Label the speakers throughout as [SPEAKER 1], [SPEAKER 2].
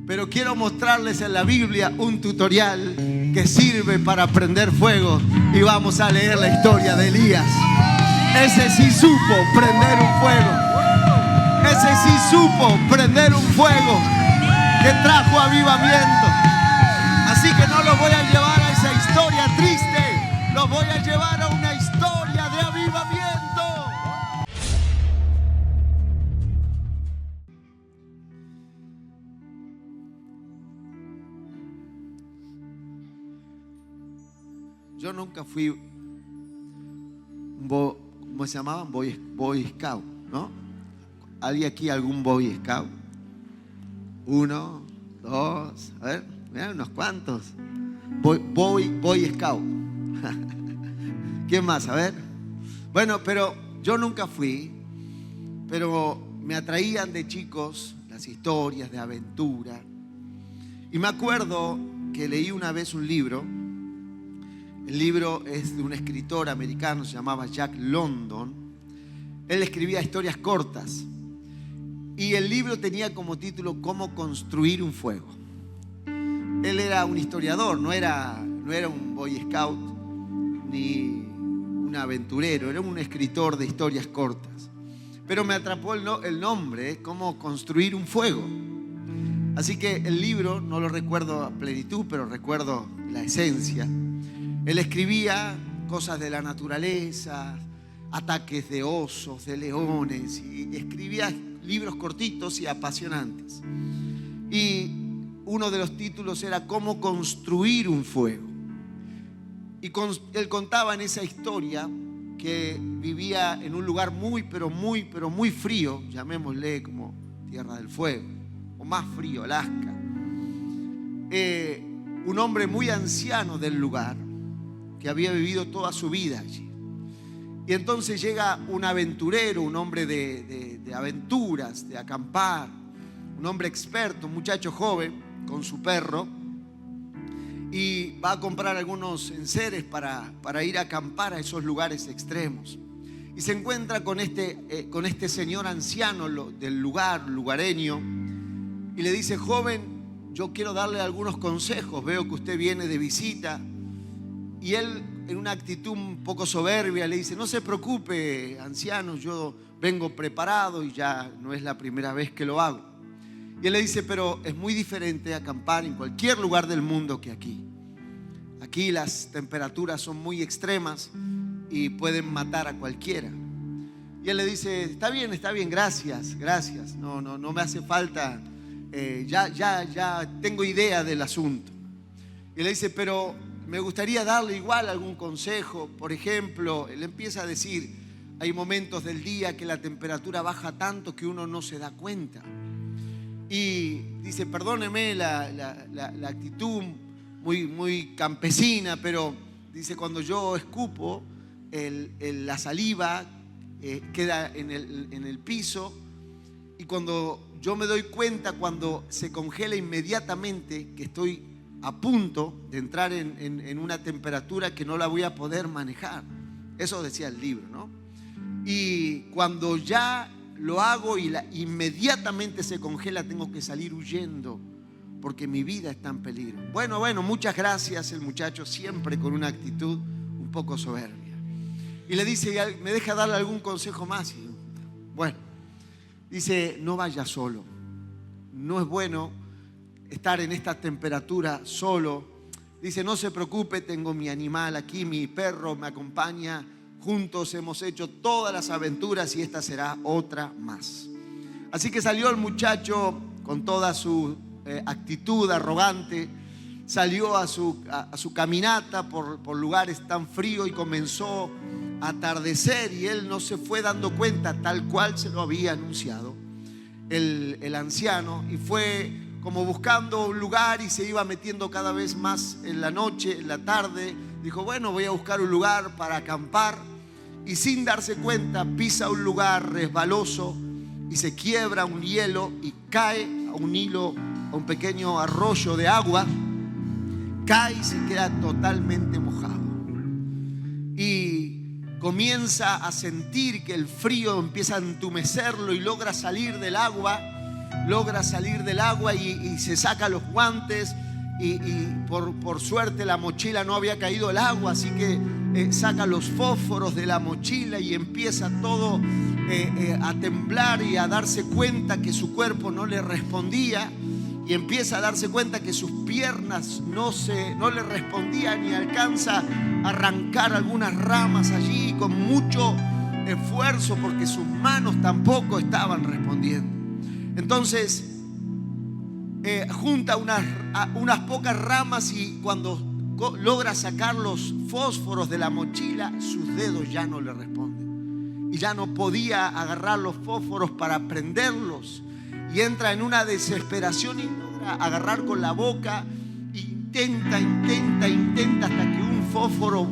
[SPEAKER 1] pero quiero mostrarles en la Biblia un tutorial que sirve para prender fuego. Y vamos a leer la historia de Elías. Ese sí supo prender un fuego. Ese sí supo prender un fuego que trajo avivamiento. Así que no los voy a llevar a esa historia triste, los voy a llevar a una historia de avivamiento. Yo nunca fui ¿cómo se llamaban? Boy Scout, ¿no? ¿Alguien aquí algún Boy Scout? 1, 2, a ver, mirá, unos cuantos. Boy Scout. ¿Quién más? A ver. Bueno, pero yo nunca fui, pero me atraían de chicos las historias de aventura. Y me acuerdo que leí una vez un libro. El libro es de un escritor americano, se llamaba Jack London. Él escribía historias cortas. Y el libro tenía como título Cómo construir un fuego. Él era un historiador, no era un Boy Scout ni un aventurero, era un escritor de historias cortas. Pero me atrapó el nombre, Cómo construir un fuego. Así que el libro, no lo recuerdo a plenitud, pero recuerdo la esencia. Él escribía cosas de la naturaleza, ataques de osos, de leones, y escribía libros cortitos y apasionantes. Y uno de los títulos era Cómo construir un fuego. Y él contaba en esa historia que vivía en un lugar muy frío, llamémosle como Tierra del Fuego, o más frío, Alaska. Un hombre muy anciano del lugar, que había vivido toda su vida allí. Y entonces llega un aventurero, un hombre de aventuras, de acampar, un hombre experto, un muchacho joven con su perro, y va a comprar algunos enseres para ir a acampar a esos lugares extremos. Y se encuentra con este señor anciano del lugareño, y le dice: joven, yo quiero darle algunos consejos, veo que usted viene de visita. Y él, en una actitud un poco soberbia, le dice: no se preocupe, anciano, yo vengo preparado y ya no es la primera vez que lo hago. Y él le dice: pero es muy diferente acampar en cualquier lugar del mundo que aquí. Aquí las temperaturas son muy extremas y pueden matar a cualquiera. Y él le dice: está bien, gracias. No me hace falta, ya tengo idea del asunto. Y le dice: pero me gustaría darle igual algún consejo. Por ejemplo, él empieza a decir: hay momentos del día que la temperatura baja tanto que uno no se da cuenta. Y dice: perdóneme la actitud muy campesina, pero dice, cuando yo escupo, la saliva queda en el piso, y cuando yo me doy cuenta, cuando se congela inmediatamente, que estoy a punto de entrar en una temperatura que no la voy a poder manejar. Eso decía el libro, ¿no? Y cuando ya lo hago y inmediatamente se congela, tengo que salir huyendo porque mi vida está en peligro. Bueno, muchas gracias. El muchacho siempre con una actitud un poco soberbia. Y le dice: ¿me deja darle algún consejo más? Y, bueno, dice: no vaya solo. No es bueno estar en esta temperatura solo. Dice: no se preocupe, tengo mi animal aquí, mi perro me acompaña. Juntos hemos hecho todas las aventuras y esta será otra más. Así que salió el muchacho con toda su actitud arrogante. Salió a su caminata por lugares tan fríos y comenzó a atardecer, y él no se fue dando cuenta, tal cual se lo había anunciado el anciano, y fue como buscando un lugar y se iba metiendo cada vez más en la noche, en la tarde. Dijo: bueno, voy a buscar un lugar para acampar, y sin darse cuenta pisa un lugar resbaloso y se quiebra un hielo y cae a un pequeño arroyo de agua. Cae y se queda totalmente mojado, y comienza a sentir que el frío empieza a entumecerlo y logra salir del agua. logra salir del agua y se saca los guantes y por suerte la mochila no había caído el agua, así que saca los fósforos de la mochila y empieza todo a temblar y a darse cuenta que su cuerpo no le respondía, y empieza a darse cuenta que sus piernas no le respondían, y alcanza a arrancar algunas ramas allí con mucho esfuerzo porque sus manos tampoco estaban respondiendo. Entonces junta unas pocas ramas, y cuando logra sacar los fósforos de la mochila, sus dedos ya no le responden y ya no podía agarrar los fósforos para prenderlos, y entra en una desesperación y logra agarrar con la boca, intenta hasta que un fósforo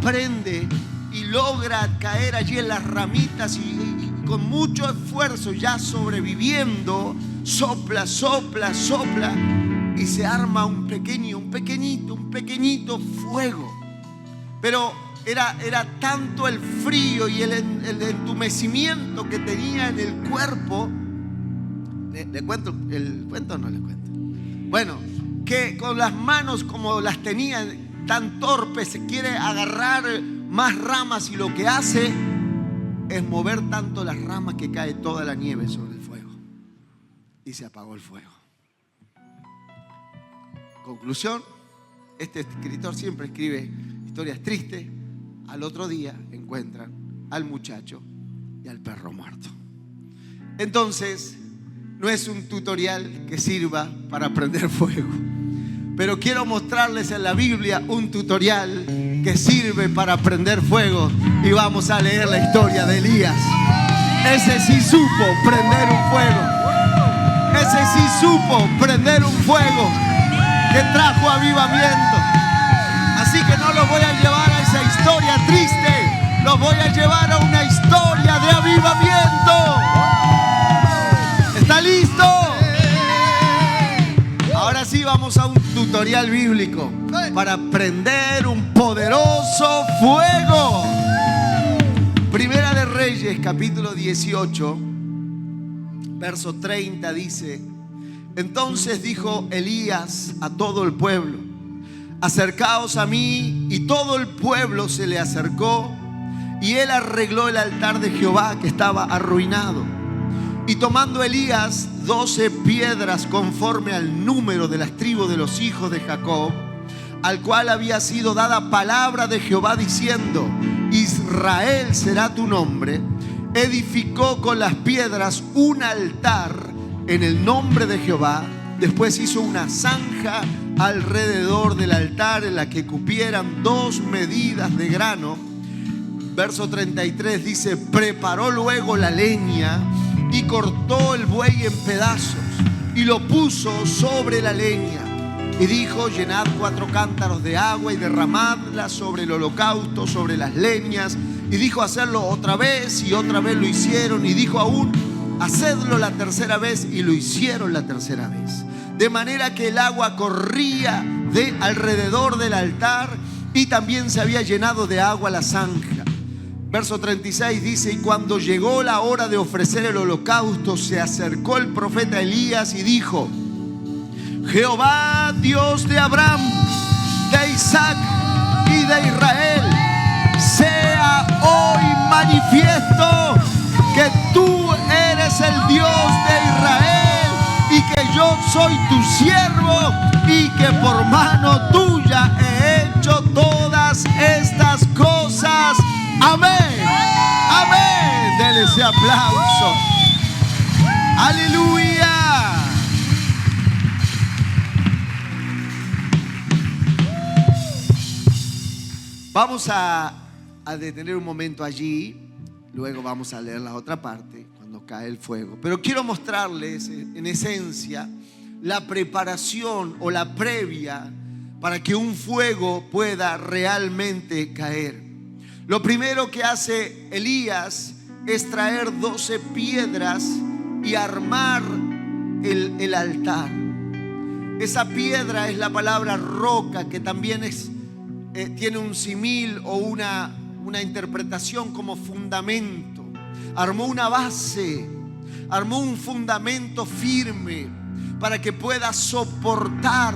[SPEAKER 1] prende y logra caer allí en las ramitas, y con mucho esfuerzo, ya sobreviviendo, sopla y se arma un pequeñito fuego. Pero era tanto el frío y el entumecimiento que tenía en el cuerpo. ¿Le cuento el cuento o no le cuento? Bueno, que con las manos como las tenía tan torpes, se quiere agarrar más ramas, y lo que hace es mover tanto las ramas que cae toda la nieve sobre el fuego y se apagó el fuego. Conclusión: este escritor siempre escribe historias tristes. Al otro día encuentran al muchacho y al perro muerto. Entonces, no es un tutorial que sirva para prender fuego, pero quiero mostrarles en la Biblia un tutorial que sirve para prender fuego, y vamos a leer la historia de Elías. Ese sí supo prender un fuego. Ese sí supo prender un fuego que trajo avivamiento. Así que no los voy a llevar a esa historia triste, los voy a llevar a una historia de avivamiento. ¿Está listo? Ahora sí, vamos a un tutorial bíblico para prender un poderoso fuego. Primera de Reyes, capítulo 18, verso 30 dice: entonces dijo Elías a todo el pueblo: acercaos a mí. Y todo el pueblo se le acercó, y él arregló el altar de Jehová que estaba arruinado. Y tomando Elías 12 piedras conforme al número de las tribus de los hijos de Jacob, al cual había sido dada palabra de Jehová diciendo: Israel será tu nombre, edificó con las piedras un altar en el nombre de Jehová. Después hizo una zanja alrededor del altar en la que cupieran 2 medidas de grano. Verso 33 dice: preparó luego la leña y cortó el buey en pedazos y lo puso sobre la leña. Y dijo: llenad 4 cántaros de agua y derramadla sobre el holocausto, sobre las leñas. Y dijo: hacerlo otra vez, y otra vez lo hicieron. Y dijo aún: hacedlo la tercera vez, y lo hicieron la tercera vez. De manera que el agua corría de alrededor del altar, y también se había llenado de agua la zanja. Verso 36 dice: y cuando llegó la hora de ofrecer el holocausto, se acercó el profeta Elías y dijo: Jehová, Dios de Abraham, de Isaac y de Israel, sea hoy manifiesto que tú eres el Dios de Israel, y que yo soy tu siervo, y que por mano tuya he hecho todas estas cosas. Amén. Amén. Dele ese aplauso. Aleluya. Vamos a detener un momento allí. Luego vamos a leer la otra parte, cuando cae el fuego. Pero quiero mostrarles en esencia la preparación o la previa para que un fuego pueda realmente caer. Lo primero que hace Elías es traer 12 piedras y armar el altar. Esa piedra es la palabra roca, que también tiene un símil o una interpretación como fundamento. Armó una base Armó un fundamento firme para que pueda soportar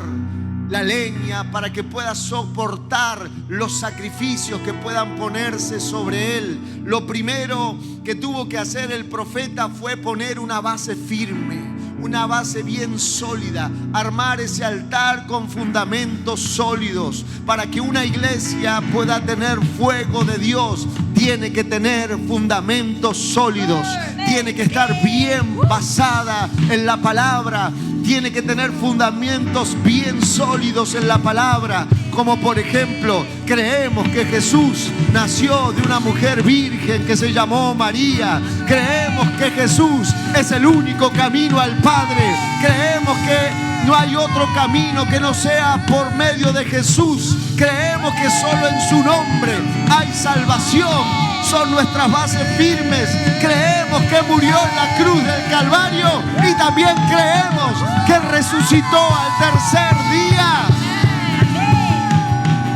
[SPEAKER 1] la leña, para que pueda soportar los sacrificios que puedan ponerse sobre él. Lo primero que tuvo que hacer el profeta fue poner una base firme, una base bien sólida, armar ese altar con fundamentos sólidos. Para que una iglesia pueda tener fuego de Dios, tiene que tener fundamentos sólidos, tiene que estar bien basada en la palabra, tiene que tener fundamentos bien sólidos en la palabra. Como por ejemplo, creemos que Jesús nació de una mujer virgen que se llamó María. Creemos que Jesús es el único camino al Padre. Creemos que no hay otro camino que no sea por medio de Jesús. Creemos que solo en su nombre hay salvación. Son nuestras bases firmes. Creemos que murió en la cruz del Calvario y también creemos que resucitó al tercer día.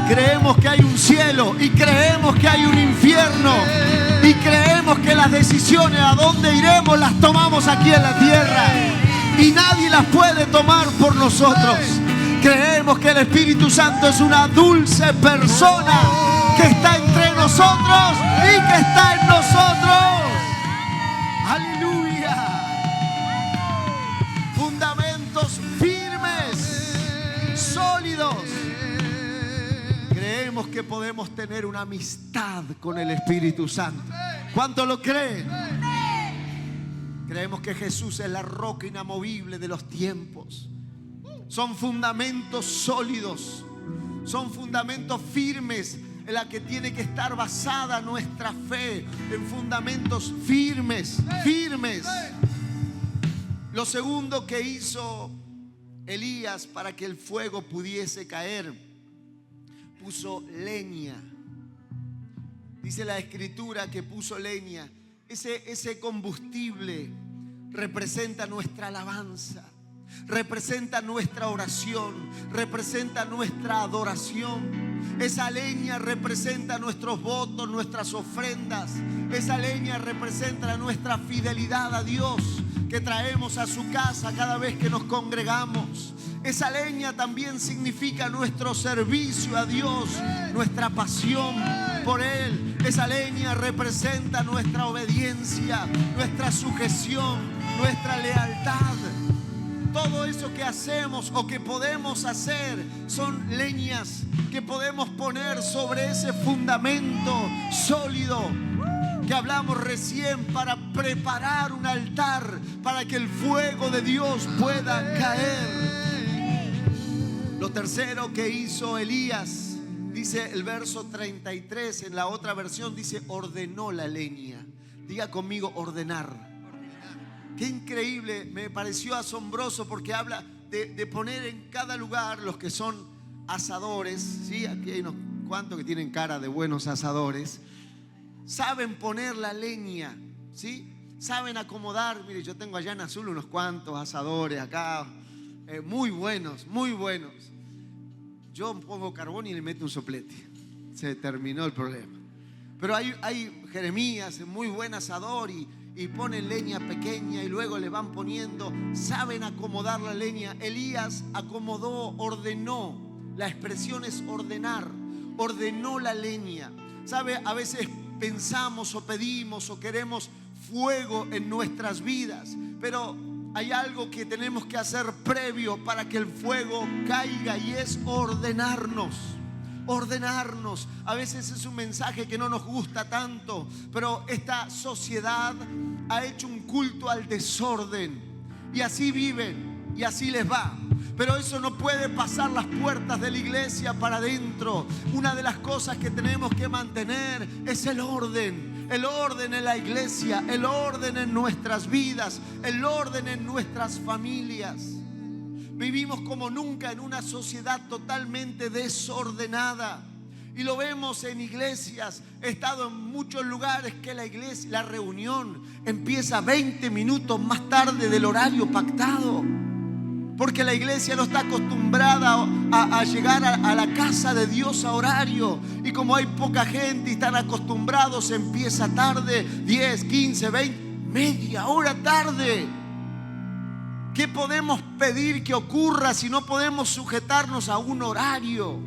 [SPEAKER 1] Creemos que hay un cielo y creemos que hay un infierno y creemos que las decisiones a dónde iremos las tomamos aquí en la tierra y nadie las puede tomar por nosotros. Creemos que el Espíritu Santo es una dulce persona que está entre nosotros y que está en nosotros. Aleluya. Fundamentos firmes, sólidos. Creemos que podemos tener una amistad con el Espíritu Santo. ¿Cuánto lo creen? Creemos que Jesús es la roca inamovible de los tiempos. Son fundamentos sólidos, son fundamentos firmes en la que tiene que estar basada nuestra fe, en fundamentos firmes, firmes. Lo segundo que hizo Elías para que el fuego pudiese caer, puso leña. Dice la Escritura que puso leña. Ese combustible representa nuestra alabanza, representa nuestra oración, representa nuestra adoración. Esa leña representa nuestros votos, nuestras ofrendas. Esa leña representa nuestra fidelidad a Dios que traemos a su casa cada vez que nos congregamos. Esa leña también significa nuestro servicio a Dios, nuestra pasión por Él. Esa leña representa nuestra obediencia, nuestra sujeción, nuestra lealtad. Todo eso que hacemos o que podemos hacer son leñas que podemos poner sobre ese fundamento sólido que hablamos recién, para preparar un altar para que el fuego de Dios pueda caer. Lo tercero que hizo Elías, dice el verso 33, en la otra versión dice ordenó la leña. Diga conmigo, ordenar. Qué increíble, me pareció asombroso porque habla de poner en cada lugar los que son asadores, ¿sí? Aquí hay unos cuantos que tienen cara de buenos asadores. Saben poner la leña, ¿sí? Saben acomodar. Mire, yo tengo allá en Azul unos cuantos asadores acá, muy buenos, muy buenos. Yo pongo carbón y le meto un soplete. Se terminó el problema. Pero hay Jeremías, muy buen asador, y ponen leña pequeña y luego le van poniendo. Saben acomodar la leña. Elías acomodó, ordenó. La expresión es ordenar. Ordenó la leña. ¿Sabe? A veces pensamos o pedimos o queremos fuego en nuestras vidas, pero hay algo que tenemos que hacer previo para que el fuego caiga, y es ordenarnos. Ordenarnos. A veces es un mensaje que no nos gusta tanto, pero esta sociedad ha hecho un culto al desorden y así viven y así les va. Pero eso no puede pasar las puertas de la iglesia para adentro. Una de las cosas que tenemos que mantener es el orden. El orden en la iglesia, el orden en nuestras vidas, el orden en nuestras familias. Vivimos como nunca en una sociedad totalmente desordenada. Y lo vemos en iglesias. He estado en muchos lugares que la iglesia, la reunión empieza 20 minutos más tarde del horario pactado. Porque la iglesia no está acostumbrada a llegar a la casa de Dios a horario. Y como hay poca gente y están acostumbrados, empieza tarde, 10, 15, 20 media hora tarde. ¿Qué podemos pedir que ocurra si no podemos sujetarnos a un horario?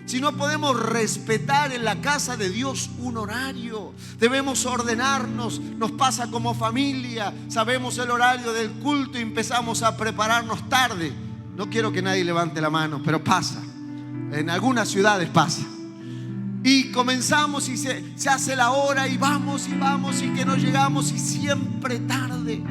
[SPEAKER 1] Si no podemos respetar en la casa de Dios un horario. Debemos ordenarnos. Nos pasa como familia. Sabemos el horario del culto y empezamos a prepararnos tarde. No quiero que nadie levante la mano, pero pasa. En algunas ciudades pasa. Y comenzamos y se hace la hora y vamos y que no llegamos y siempre tarde.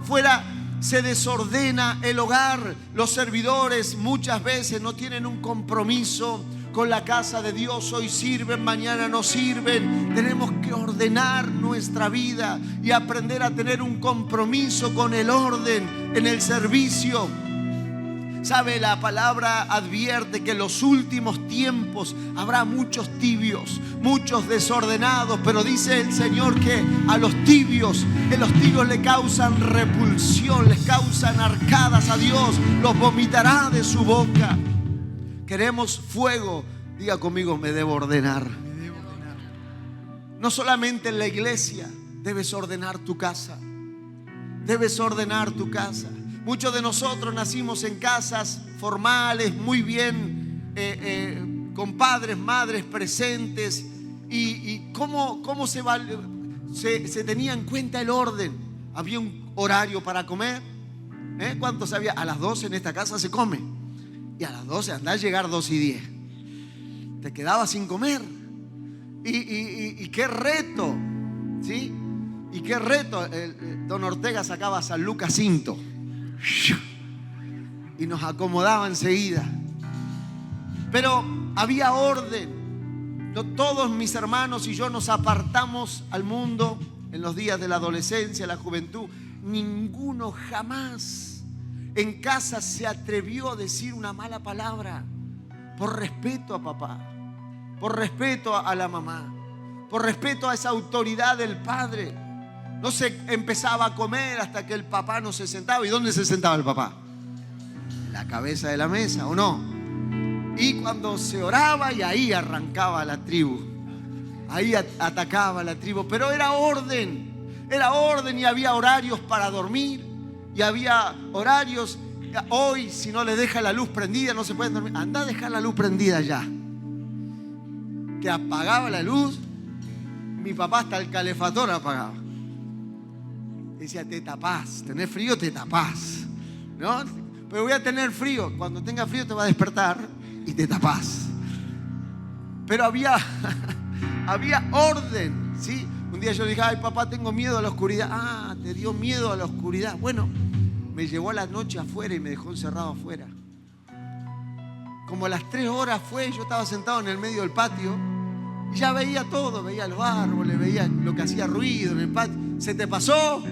[SPEAKER 1] Fuera se desordena el hogar. Los servidores muchas veces no tienen un compromiso con la casa de Dios. Hoy sirven, mañana no sirven. Tenemos que ordenar nuestra vida y aprender a tener un compromiso con el orden en el servicio. Sabe, la palabra advierte que en los últimos tiempos habrá muchos tibios, muchos desordenados, pero dice el Señor que a los tibios le causan repulsión, les causan arcadas a Dios, los vomitará de su boca. Queremos fuego. Diga conmigo, me debo ordenar. No solamente en la iglesia, debes ordenar tu casa. Debes ordenar tu casa. Muchos de nosotros nacimos en casas formales, muy bien, con padres, madres presentes. Y cómo se tenía en cuenta el orden. Había un horario para comer. ¿Cuántos sabía? A las 12 en esta casa se come. Y a las 12 andás a llegar 2:10. Te quedabas sin comer. Y qué reto, ¿sí? Y qué reto. Don Ortega sacaba San Lucas 5 y nos acomodaba enseguida. Pero había orden. Todos mis hermanos y yo nos apartamos al mundo en los días de la adolescencia, la juventud. Ninguno jamás en casa se atrevió a decir una mala palabra, por respeto a papá, por respeto a la mamá, por respeto a esa autoridad del padre. No se empezaba a comer hasta que el papá no se sentaba. ¿Y dónde se sentaba el papá? En la cabeza de la mesa, ¿o no? Y cuando se oraba, y ahí arrancaba la tribu, ahí atacaba la tribu. Pero era orden y había horarios para dormir. Y había horarios. Hoy, si no le deja la luz prendida, no se pueden dormir. Anda a dejar la luz prendida ya. Que apagaba la luz. Mi papá hasta el calefactor apagaba. Decía, te tapás. ¿Tenés frío? Te tapás, ¿no? Pero voy a tener frío. Cuando tenga frío te va a despertar y te tapás. Pero había orden, ¿sí? Un día yo le dije, ay papá, tengo miedo a la oscuridad. Ah, te dio miedo a la oscuridad. Bueno, me llevó a la noche afuera y me dejó encerrado afuera. Como a las 3 horas fue, yo estaba sentado en el medio del patio y ya veía todo, veía los árboles, veía lo que hacía ruido en el patio. ¿Se te pasó?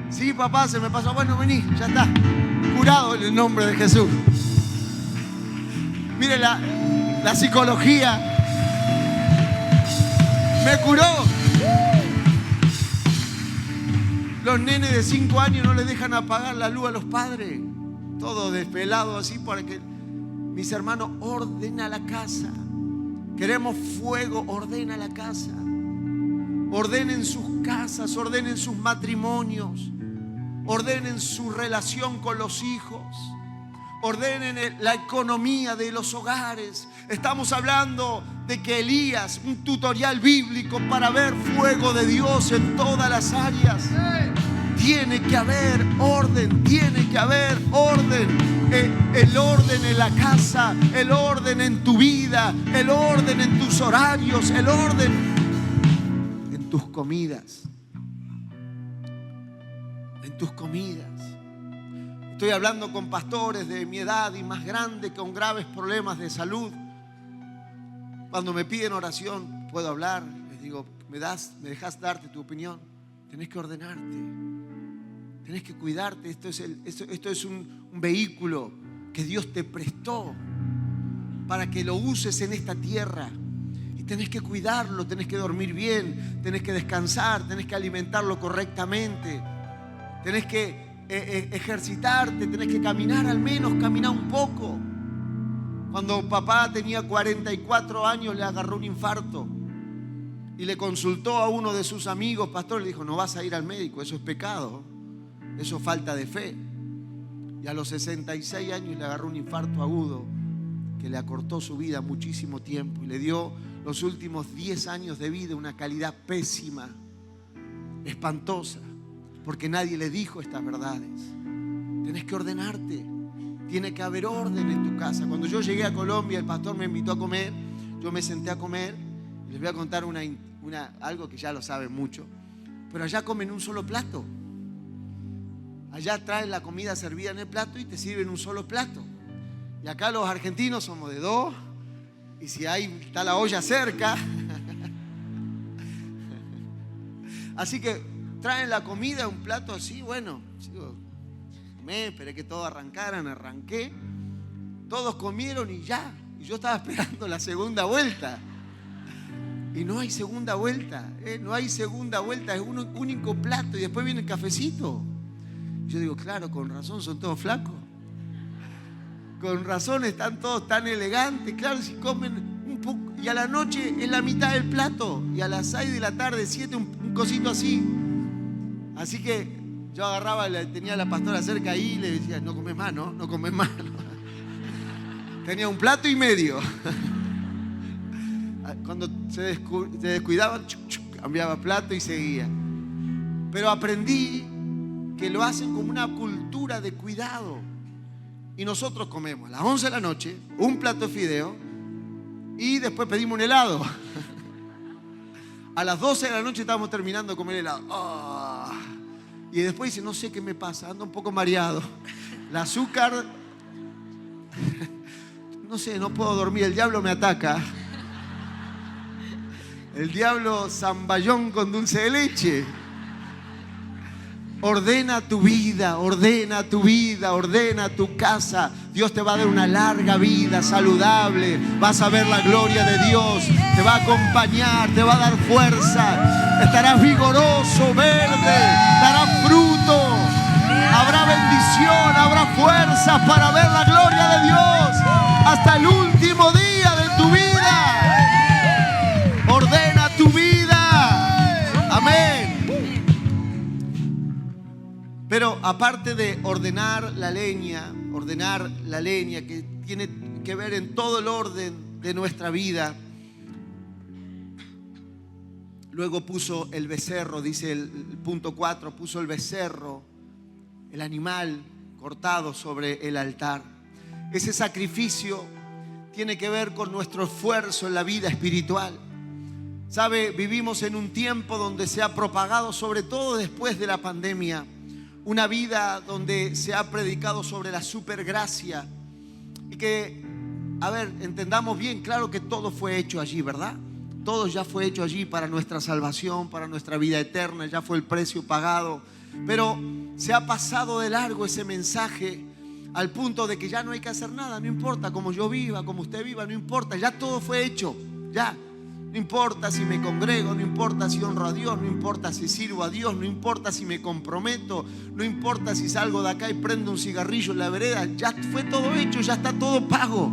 [SPEAKER 1] Sí, papá, se me pasó. Bueno, vení, ya está. Curado en el nombre de Jesús. Mire, la psicología me curó. Los nenes de 5 años no le dejan apagar la luz a los padres. Todo desvelado así para que... Mis hermanos, ordena la casa. Queremos fuego, ordena la casa. Ordenen sus casas, ordenen sus matrimonios, ordenen su relación con los hijos, ordenen la economía de los hogares. Estamos hablando de que Elías, un tutorial bíblico para ver fuego de Dios en todas las áreas. Tiene que haber orden, tiene que haber orden. El orden en la casa, el orden en tu vida, el orden en tus horarios, el orden tus comidas, en tus comidas. Estoy hablando con pastores de mi edad y más grandes con graves problemas de salud. Cuando me piden oración, puedo hablar. Les digo, ¿me dejas darte tu opinión? Tenés que ordenarte, tenés que cuidarte. Esto es un vehículo que Dios te prestó para que lo uses en esta tierra. Tenés que cuidarlo, tenés que dormir bien, tenés que descansar, tenés que alimentarlo correctamente, tenés que ejercitarte, tenés que caminar, al menos caminar un poco. Cuando papá tenía 44 años le agarró un infarto y le consultó a uno de sus amigos, pastor, le dijo, no vas a ir al médico, eso es pecado, eso es falta de fe. Y a los 66 años le agarró un infarto agudo que le acortó su vida muchísimo tiempo y le dio los últimos 10 años de vida una calidad pésima, espantosa, porque nadie le dijo estas verdades. Tenés que ordenarte, tiene que haber orden en tu casa. Cuando yo llegué a Colombia, el pastor me invitó a comer, yo me senté a comer y les voy a contar algo que ya lo saben mucho, pero allá comen un solo plato. Allá traen la comida servida en el plato y te sirven un solo plato. Y acá los argentinos somos de dos, y si está la olla cerca. Así que traen la comida, un plato así, bueno, esperé que todos arrancaran, arranqué. Todos comieron y ya. Y yo estaba esperando la segunda vuelta. Y no hay segunda vuelta, no hay segunda vuelta, es un único plato y después viene el cafecito. Yo digo, claro, con razón son todos flacos. Con razón están todos tan elegantes. Claro, si comen un poco. Y a la noche es la mitad del plato. Y a las 6 de la tarde, 7, un cosito así. Así que yo agarraba, tenía a la pastora cerca ahí y le decía, no comes más, ¿no? No comes más, ¿no? Tenía un plato y medio. Cuando se descuidaban, cambiaba plato y seguía. Pero aprendí que lo hacen como una cultura de cuidado. Y nosotros comemos a las 11 de la noche un plato de fideo y después pedimos un helado. A las 12 de la noche estábamos terminando de comer helado. Oh. Y después dice, no sé qué me pasa, ando un poco mareado. El azúcar, no sé, no puedo dormir, el diablo me ataca. El diablo zamballón con dulce de leche. Ordena tu vida, ordena tu vida, ordena tu casa. Dios te va a dar una larga vida saludable. Vas a ver la gloria de Dios. Te va a acompañar, te va a dar fuerza. Estarás vigoroso, verde, darás fruto. Habrá bendición, habrá fuerza para ver la gloria de Dios hasta el último día de tu vida. Ordena tu vida. Amén. Pero aparte de ordenar la leña que tiene que ver en todo el orden de nuestra vida, luego puso el becerro, dice el punto 4, puso el becerro, el animal cortado sobre el altar. Ese sacrificio tiene que ver con nuestro esfuerzo en la vida espiritual. ¿Sabe? Vivimos en un tiempo donde se ha propagado, sobre todo después de la pandemia, una vida donde se ha predicado sobre la supergracia. Y que, a ver, entendamos bien, claro que todo fue hecho allí, ¿verdad? Todo ya fue hecho allí para nuestra salvación, para nuestra vida eterna, ya fue el precio pagado. Pero se ha pasado de largo ese mensaje al punto de que ya no hay que hacer nada, no importa cómo yo viva, como usted viva, no importa, ya todo fue hecho, ya. No importa si me congrego, no importa si honro a Dios, no importa si sirvo a Dios, no importa si me comprometo, no importa si salgo de acá y prendo un cigarrillo en la vereda, ya fue todo hecho, ya está todo pago.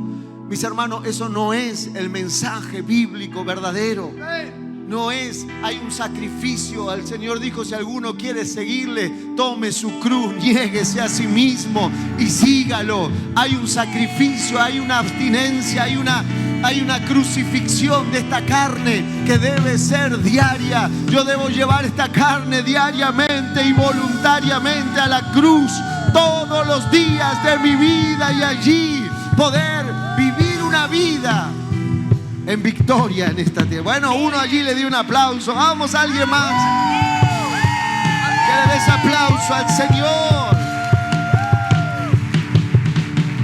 [SPEAKER 1] Mis hermanos, eso no es el mensaje bíblico verdadero. No es, hay un sacrificio. El Señor dijo, si alguno quiere seguirle, tome su cruz, niéguese a sí mismo y sígalo. Hay un sacrificio, hay una abstinencia, hay una crucifixión de esta carne que debe ser diaria. Yo debo llevar esta carne diariamente y voluntariamente a la cruz todos los días de mi vida y allí poder vivir una vida en victoria en esta tierra. Bueno, uno allí le dio un aplauso. Vamos a alguien más que le des aplauso al Señor.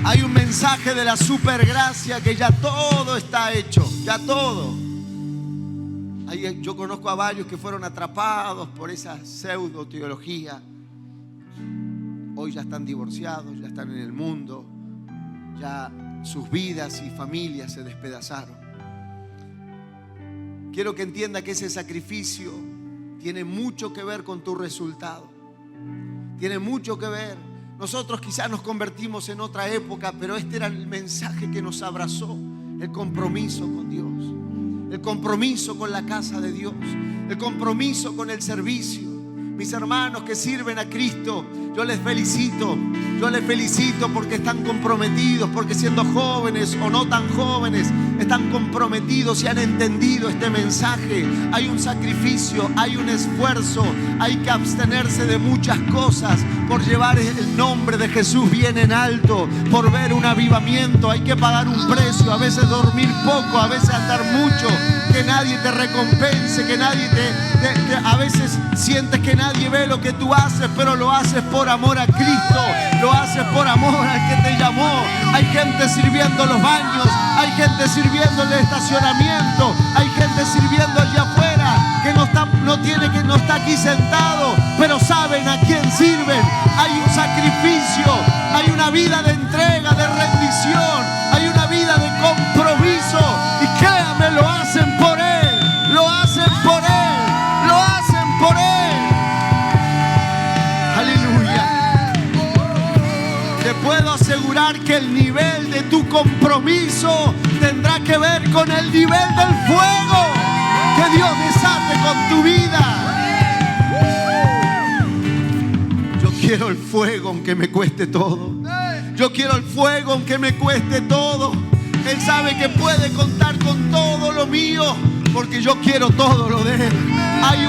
[SPEAKER 1] Hay un mensaje de la supergracia que ya todo está hecho, ya todo. Yo conozco a varios que fueron atrapados por esa pseudo teología. Hoy ya están divorciados, ya están en el mundo, ya sus vidas y familias se despedazaron. Quiero que entienda que ese sacrificio tiene mucho que ver con tu resultado. Tiene mucho que ver. Nosotros quizás nos convertimos en otra época, pero este era el mensaje que nos abrazó, el compromiso con Dios. el compromiso con la casa de Dios, el compromiso con el servicio. Mis hermanos que sirven a Cristo, yo les felicito porque están comprometidos, porque siendo jóvenes o no tan jóvenes, están comprometidos y han entendido este mensaje. Hay un sacrificio, hay un esfuerzo, hay que abstenerse de muchas cosas por llevar el nombre de Jesús bien en alto, por ver un avivamiento. Hay que pagar un precio, a veces dormir poco, a veces andar mucho, que nadie te recompense, que nadie a veces sientes que nadie ve lo que tú haces, pero lo haces por amor a Cristo, lo haces por amor al que te llamó. Hay gente sirviendo los baños, hay gente sirviendo el estacionamiento, hay gente sirviendo allá afuera que no está aquí sentado, pero saben a quién sirven. Hay un sacrificio, hay una vida de entrega, de rendición, hay una vida de compromiso, y créanme, lo hacen por Él, lo hacen por Él, lo hacen por Él. Aleluya. Te puedo asegurar que el nivel de tu compromiso tendrá que ver con el nivel del fuego que Dios desate con tu vida. Yo quiero el fuego aunque me cueste todo. Yo quiero el fuego aunque me cueste todo. Él sabe que puede contar con todo lo mío, porque yo quiero todo lo de Él. Hay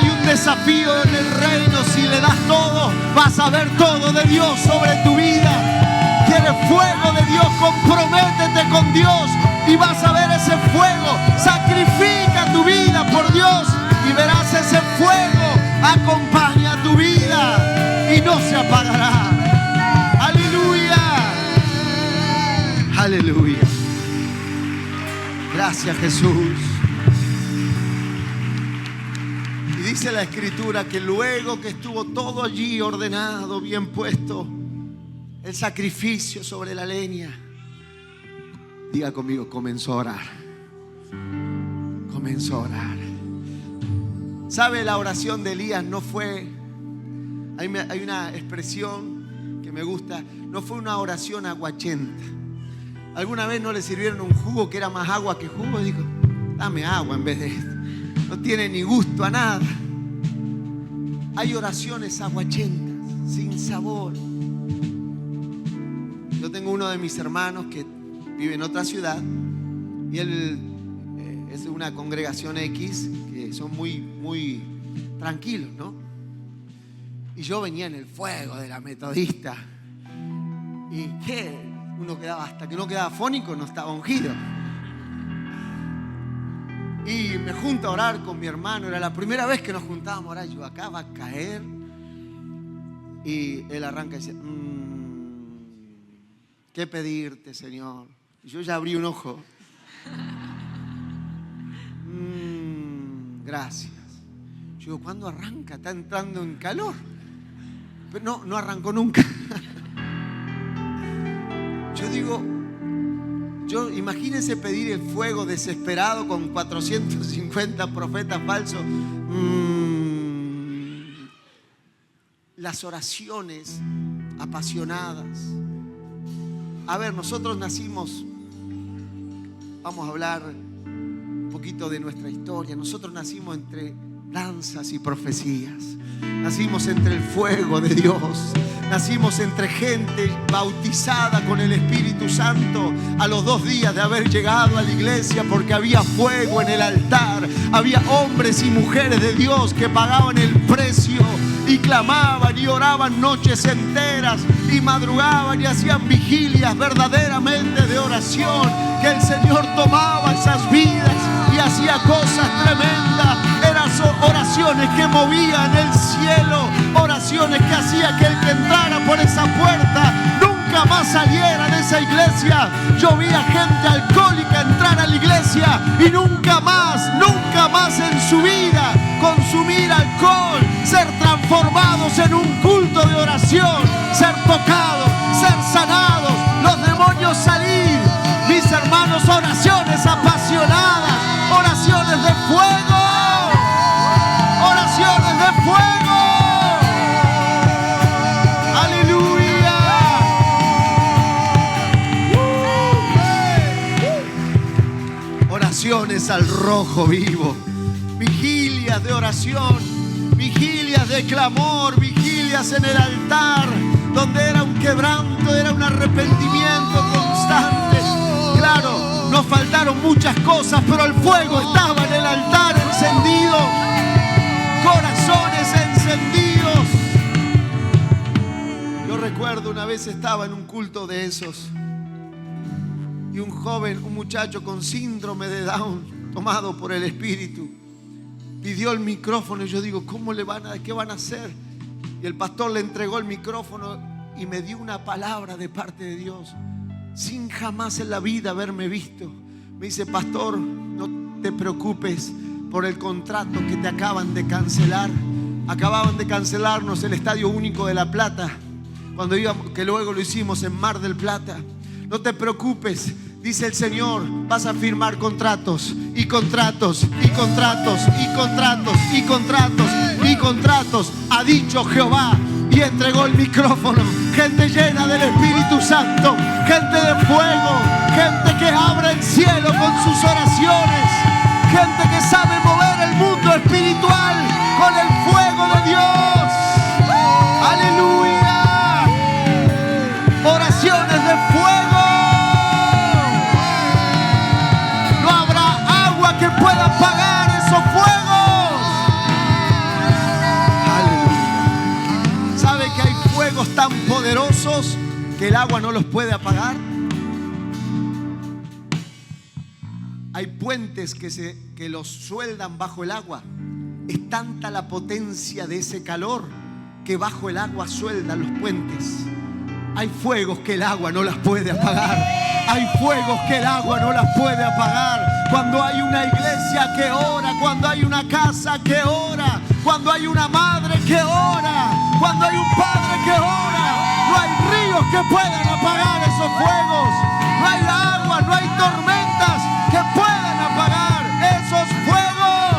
[SPEAKER 1] un desafío en el reino. Si le das todo, vas a ver todo de Dios sobre tu vida. ¿Quieres fuego de Dios? Comprométete con Dios y vas a ver ese fuego. Sacrifica tu vida por Dios y verás ese fuego. Acompaña tu vida y no se apagará. Aleluya. Aleluya. Gracias, Jesús. Y dice la Escritura que luego que estuvo todo allí ordenado, bien puesto, el sacrificio sobre la leña, diga conmigo, comenzó a orar. Comenzó a orar. ¿Sabe? La oración de Elías no fue, hay una expresión que me gusta, no fue una oración aguachenta. ¿Alguna vez no le sirvieron un jugo que era más agua que jugo? Digo, dame agua en vez de esto. No tiene ni gusto a nada. Hay oraciones aguachentas, sin sabor. Yo tengo uno de mis hermanos que vive en otra ciudad y él es de una congregación X que son muy tranquilos, ¿no? Y yo venía en el fuego de la metodista. ¿Y qué? Uno quedaba, hasta que no quedaba fónico, no estaba ungido. Y me junto a orar con mi hermano. Era la primera vez que nos juntábamos a orar. Yo, acá va a caer. Y él arranca y dice, ¿qué pedirte, Señor? Y yo ya abrí un ojo. Gracias. Yo digo, ¿cuándo arranca? Está entrando en calor. Pero no arrancó nunca. Yo digo, imagínense pedir el fuego desesperado con 450 profetas falsos. Las oraciones apasionadas. A ver, nosotros nacimos, vamos a hablar un poquito de nuestra historia. Nosotros nacimos entre danzas y profecías. Nacimos entre el fuego de Dios. Nacimos entre gente bautizada con el Espíritu Santo a los 2 días de haber llegado a la iglesia, porque había fuego en el altar. Había hombres y mujeres de Dios que pagaban el precio y clamaban y oraban noches enteras y madrugaban y hacían vigilias verdaderamente de oración, que el Señor tomaba esas vidas y hacía cosas tremendas. Eran oraciones que movían el cielo, oraciones que hacía que el que entrara por esa puerta nunca más saliera de esa iglesia. Yo vi a gente alcohólica entrar a la iglesia y nunca más en su vida consumir alcohol, ser transformados en un culto de oración, ser tocados, ser sanados, los demonios salir. Mis hermanos, oraciones apasionadas, oraciones de fuego, oraciones de fuego. Aleluya. oraciones al rojo vivo, vigilias de oración, vigilias de clamor, vigilias en el altar, donde era un quebranto, era un arrepentimiento constante. Claro, nos faltaron muchas cosas, pero el fuego estaba en el altar encendido, corazones encendidos. Yo recuerdo una vez estaba en un culto de esos y un joven, un muchacho con síndrome de Down, tomado por el Espíritu, pidió el micrófono. Y yo digo, ¿qué van a hacer? Y el pastor le entregó el micrófono y me dio una palabra de parte de Dios, sin jamás en la vida haberme visto. Me dice: pastor, no te preocupes por el contrato que te acaban de cancelar. Acababan de cancelarnos el Estadio Único de La Plata, que luego lo hicimos en Mar del Plata. No te preocupes, dice el Señor, vas a firmar contratos y contratos y contratos y contratos y contratos y contratos, ha dicho Jehová. Y entregó el micrófono. Gente llena del Espíritu Santo, gente de fuego, gente que abre el cielo con sus oraciones, gente que sabe mover el mundo espiritual con el fuego de Dios. ¡Aleluya! Oraciones de fuego. No habrá agua que pueda apagar esos fuegos. ¡Aleluya! ¿Sabe que hay fuegos tan poderosos que el agua no los puede apagar? Hay puentes que los sueldan bajo el agua. Es tanta la potencia de ese calor que bajo el agua sueldan los puentes. Hay fuegos que el agua no las puede apagar. Hay fuegos que el agua no las puede apagar. Cuando hay una iglesia que ora, cuando hay una casa que ora, cuando hay una madre que ora, cuando hay un padre que ora, no hay ríos que puedan apagar esos fuegos. No hay agua, no hay tormentas que puedan apagar esos fuegos.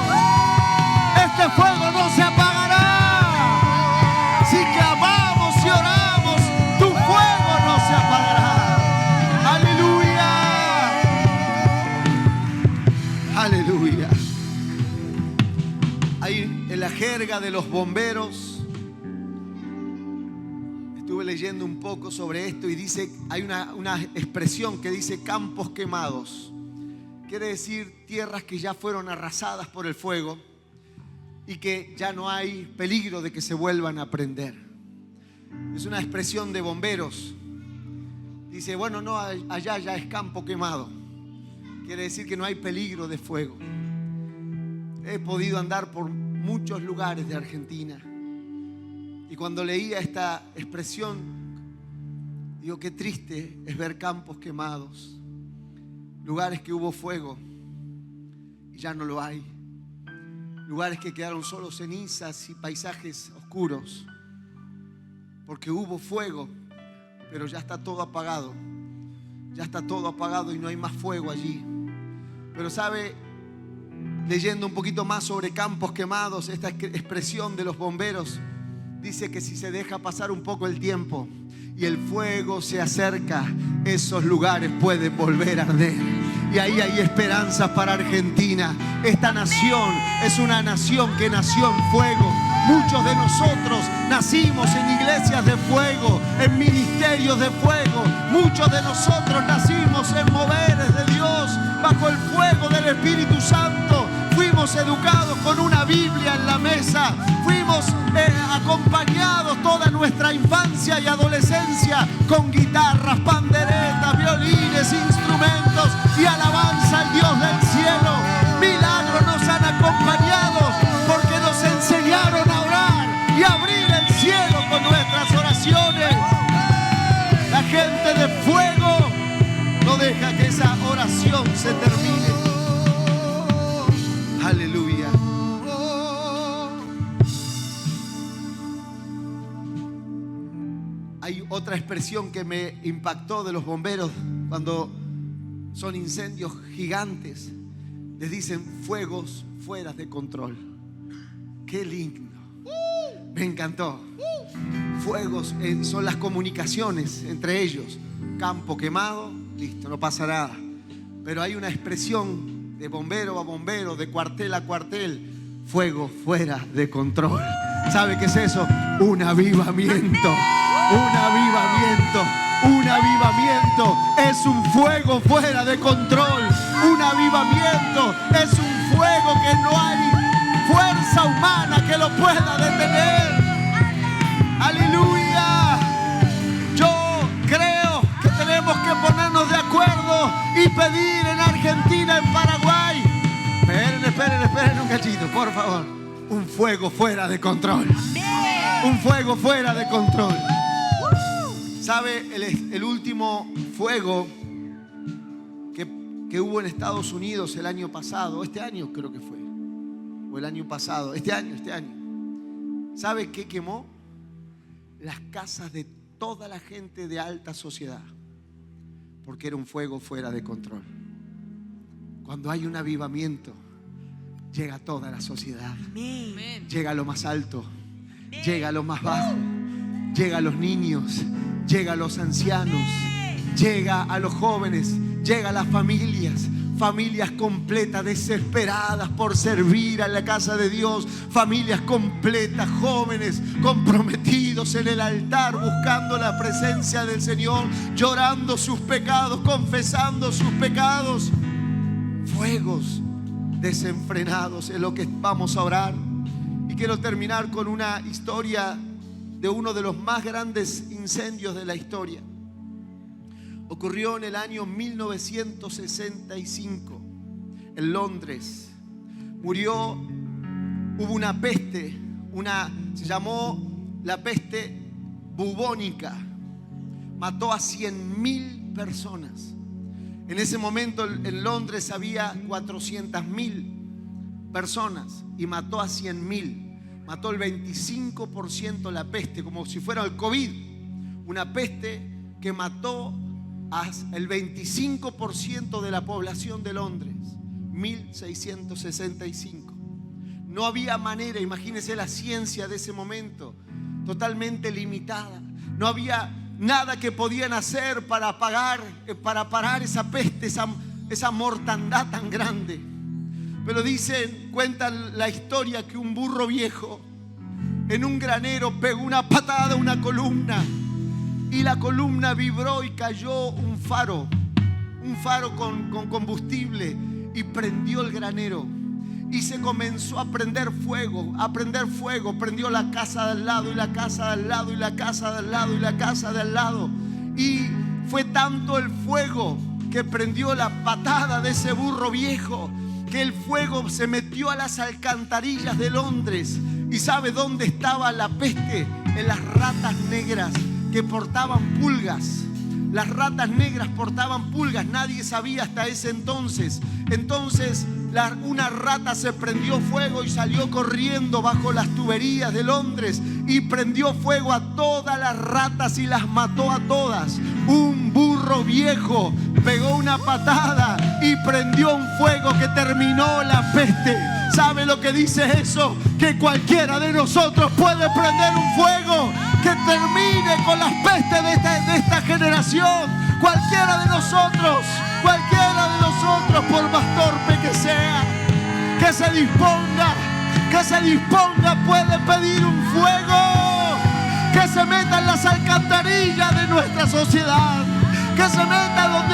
[SPEAKER 1] Este fuego no se apagará. Si clamamos y oramos, tu fuego no se apagará. Aleluya. Aleluya. Ahí en la jerga de los bomberos, estuve leyendo un poco sobre esto y dice, hay una expresión que dice campos quemados. Quiere decir tierras que ya fueron arrasadas por el fuego y que ya no hay peligro de que se vuelvan a prender. Es una expresión de bomberos. Dice, bueno, no, allá ya es campo quemado. Quiere decir que no hay peligro de fuego. He podido andar por muchos lugares de Argentina y cuando leía esta expresión, digo, qué triste es ver campos quemados, lugares que hubo fuego y ya no lo hay, lugares que quedaron solo cenizas y paisajes oscuros, porque hubo fuego, pero ya está todo apagado, ya está todo apagado y no hay más fuego allí. Pero sabe, leyendo un poquito más sobre campos quemados, esta expresión de los bomberos dice que si se deja pasar un poco el tiempo y el fuego se acerca, esos lugares pueden volver a arder. Y ahí hay esperanzas para Argentina. Esta nación es una nación que nació en fuego. Muchos de nosotros nacimos en iglesias de fuego, en ministerios de fuego. Muchos de nosotros nacimos en moveres de Dios, bajo el fuego del Espíritu Santo. Fuimos educados con una Biblia en la mesa. Fuimos acompañados toda nuestra infancia y adolescencia con guitarras, panderetas, violines, instrumentos y alabanza al Dios del cielo. Milagros nos han acompañado porque nos enseñaron a orar y abrir el cielo con nuestras oraciones. La gente de fuego no deja que esa oración se termine. Aleluya. Hay otra expresión que me impactó de los bomberos cuando son incendios gigantes. Les dicen fuegos fuera de control. Qué lindo. Me encantó. Fuegos son las comunicaciones entre ellos. Campo quemado, listo, no pasa nada. Pero hay una expresión de bombero a bombero, de cuartel a cuartel. Fuego fuera de control. ¿Sabe qué es eso? Un avivamiento. Un avivamiento. Un avivamiento es un fuego fuera de control. Un avivamiento es un fuego que no hay fuerza humana que lo pueda detener. Aleluya. Yo creo que tenemos que ponernos de acuerdo y pedir en Argentina, en Paraguay. Esperen un cachito, por favor. Un fuego fuera de control. Un fuego fuera de control. ¿Sabe? El último fuego que hubo en Estados Unidos el año pasado, este año creo que fue, o el año pasado, este año. ¿Sabe qué quemó? Las casas de toda la gente de alta sociedad, porque era un fuego fuera de control. Cuando hay un avivamiento, llega a toda la sociedad. Llega a lo más alto, llega a lo más bajo, llega a los niños, llega a los ancianos, llega a los jóvenes, llega a las familias completas, desesperadas por servir a la casa de Dios, familias completas, jóvenes comprometidos en el altar, buscando la presencia del Señor, llorando sus pecados, confesando sus pecados. Fuegos desenfrenados es lo que vamos a orar. Y quiero terminar con una historia de uno de los más grandes incendios de la historia. Ocurrió en el año 1965 en Londres. Hubo una peste, se llamó la peste bubónica. Mató a 100.000 personas. En ese momento en Londres había 400.000 personas y mató a 100.000. Mató el 25% la peste, como si fuera el COVID. Una peste que mató el 25% de la población de Londres. 1665. No había manera, imagínense la ciencia de ese momento, totalmente limitada. No había nada que podían hacer para parar esa peste, esa mortandad tan grande. Pero cuentan la historia que un burro viejo en un granero pegó una patada a una columna y la columna vibró y cayó un faro con combustible y prendió el granero. Y se comenzó a prender fuego, prendió la casa de al lado y la casa de al lado y la casa de al lado y la casa de al lado. Y fue tanto el fuego que prendió la patada de ese burro viejo, que el fuego se metió a las alcantarillas de Londres. ¿Y sabe dónde estaba la peste? En las ratas negras que portaban pulgas. Las ratas negras portaban pulgas, nadie sabía hasta ese entonces. Entonces una rata se prendió fuego y salió corriendo bajo las tuberías de Londres y prendió fuego a todas las ratas y las mató a todas. Un burro viejo pegó una patada y prendió un fuego que terminó la peste. ¿Sabe lo que dice eso? Que cualquiera de nosotros puede prender un fuego que termine con las pestes de esta generación. Cualquiera de nosotros, por más torpe que sea, que se disponga, puede pedir un fuego que se meta en las alcantarillas de nuestra sociedad, que se meta donde